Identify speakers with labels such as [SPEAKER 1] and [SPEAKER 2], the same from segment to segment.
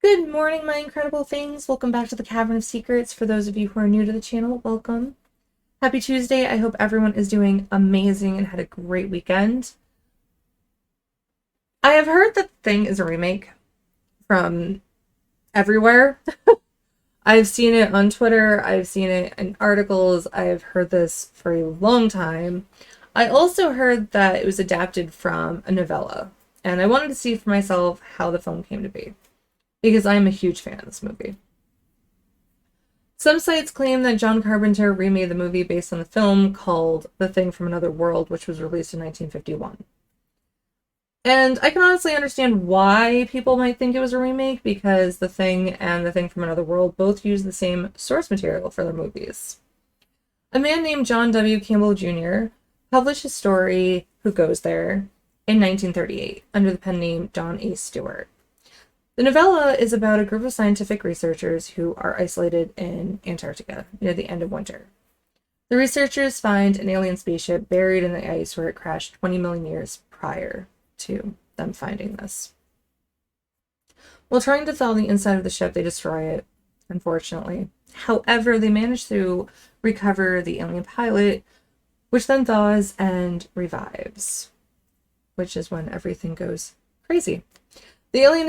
[SPEAKER 1] Good morning, my incredible things. Welcome back to the Cavern of Secrets. For those of you who are new to the channel, welcome. Happy Tuesday. I hope everyone is doing amazing and had a great weekend. I have heard that The Thing is a remake from everywhere. I've seen it on Twitter, I've seen it in articles, I've heard this for a long time. I also heard that it was adapted from a novella, and I wanted to see for myself how the film came to be, because I'm a huge fan of this movie. Some sites claim that John Carpenter remade the movie based on the film called The Thing from Another World, which was released in 1951. And I can honestly understand why people might think it was a remake, because The Thing and The Thing from Another World both use the same source material for their movies. A man named John W. Campbell Jr. published a story, Who Goes There, in 1938 under the pen name John A. Stewart. The novella is about a group of scientific researchers who are isolated in Antarctica near the end of winter. The researchers find an alien spaceship buried in the ice where it crashed 20 million years prior to them finding this. While trying to thaw the inside of the ship, they destroy it, unfortunately. However, they manage to recover the alien pilot, which then thaws and revives, which is when everything goes crazy. The alien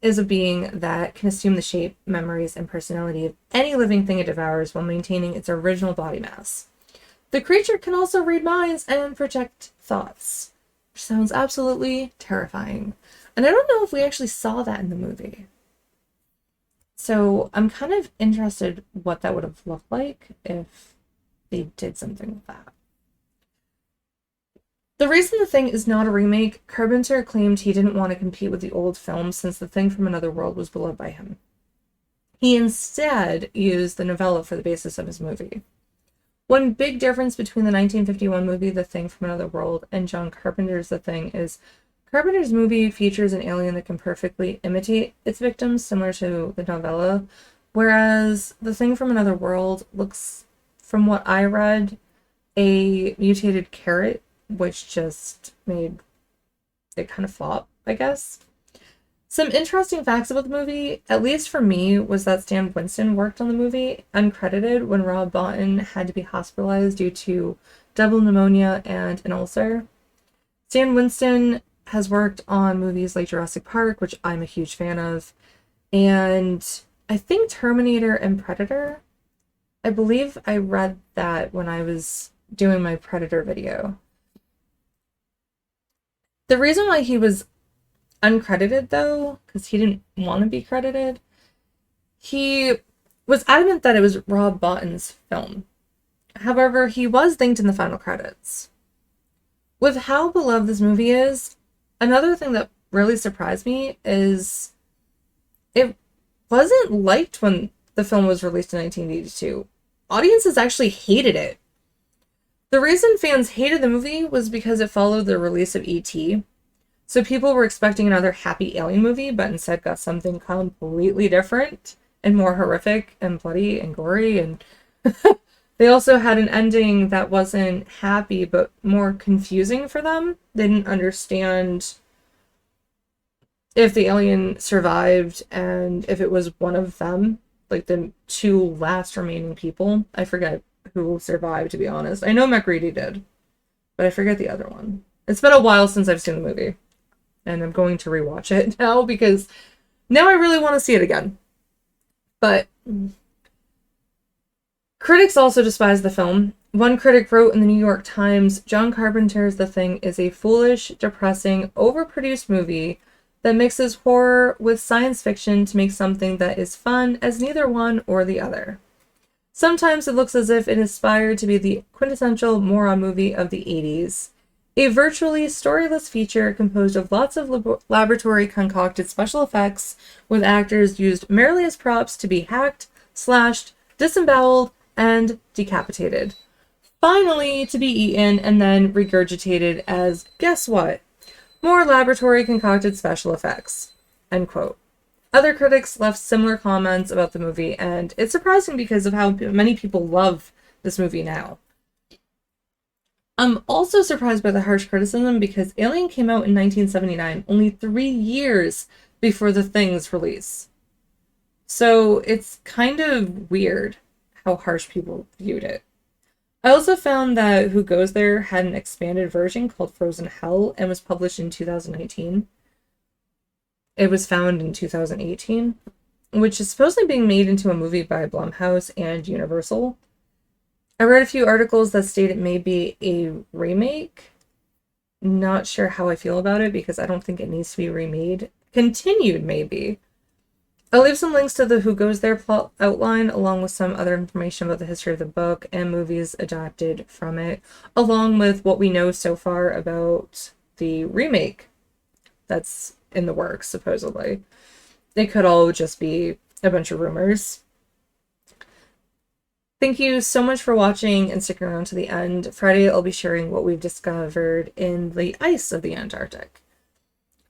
[SPEAKER 1] is a being that can assume the shape, memories, and personality of any living thing it devours while maintaining its original body mass. The creature can also read minds and project thoughts, which sounds absolutely terrifying. And I don't know if we actually saw that in the movie. So I'm kind of interested what that would have looked like if they did something with that. The reason The Thing is not a remake, Carpenter claimed he didn't want to compete with the old film since The Thing from Another World was beloved by him. He instead used the novella for the basis of his movie. One big difference between the 1951 movie The Thing from Another World and John Carpenter's The Thing is Carpenter's movie features an alien that can perfectly imitate its victims, similar to the novella, whereas The Thing from Another World looks, from what I read, a mutated carrot, which just made it kind of flop, I guess. Some interesting facts about the movie, at least for me, was that Stan Winston worked on the movie uncredited when Rob Bottin had to be hospitalized due to double pneumonia and an ulcer. Stan Winston has worked on movies like Jurassic Park, which I'm a huge fan of, and I think Terminator and Predator. I believe I read that when I was doing my Predator video. The reason why he was uncredited, though, because he didn't want to be credited, he was adamant that it was Rob Bottin's film. However, he was thanked in the final credits. With how beloved this movie is, another thing that really surprised me is it wasn't liked when the film was released in 1982. Audiences actually hated it. The reason fans hated the movie was because it followed the release of E.T., so people were expecting another happy alien movie, but instead got something completely different and more horrific and bloody and gory, and they also had an ending that wasn't happy, but more confusing for them. They didn't understand if the alien survived and if it was one of them, like the two last remaining people. I forget who survived, to be honest. I know MacReady did, but I forget the other one. It's been a while since I've seen the movie, and I'm going to rewatch it now because now I really want to see it again. But critics also despise the film. One critic wrote in the New York Times, John Carpenter's The Thing is a foolish, depressing, overproduced movie that mixes horror with science fiction to make something that is fun as neither one or the other. Sometimes it looks as if it aspired to be the quintessential moron movie of the 80s, a virtually storyless feature composed of lots of laboratory concocted special effects with actors used merely as props to be hacked, slashed, disemboweled, and decapitated. Finally, to be eaten and then regurgitated as, guess what? More laboratory concocted special effects. End quote. Other critics left similar comments about the movie, and it's surprising because of how many people love this movie now. I'm also surprised by the harsh criticism because Alien came out in 1979, only 3 years before the thing's release. So it's kind of weird how harsh people viewed it. I also found that Who Goes There had an expanded version called Frozen Hell and was published in 2019. It was found in 2018, which is supposedly being made into a movie by Blumhouse and Universal. I read a few articles that state it may be a remake. Not sure how I feel about it because I don't think it needs to be remade. Continued, maybe. I'll leave some links to the Who Goes There plot outline, along with some other information about the history of the book and movies adapted from it, along with what we know so far about the remake that's in the works, supposedly. It could all just be a bunch of rumors. Thank you so much for watching and sticking around to the end. Friday, I'll be sharing what we've discovered in the ice of the Antarctic.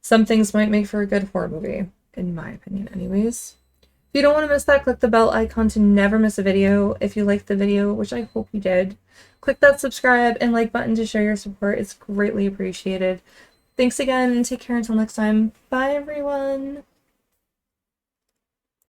[SPEAKER 1] Some things might make for a good horror movie. In my opinion, anyways. If you don't want to miss that, click the bell icon to never miss a video. If you liked the video, which I hope you did, click that subscribe and like button to show your support. It's greatly appreciated. Thanks again, and take care until next time. Bye, everyone!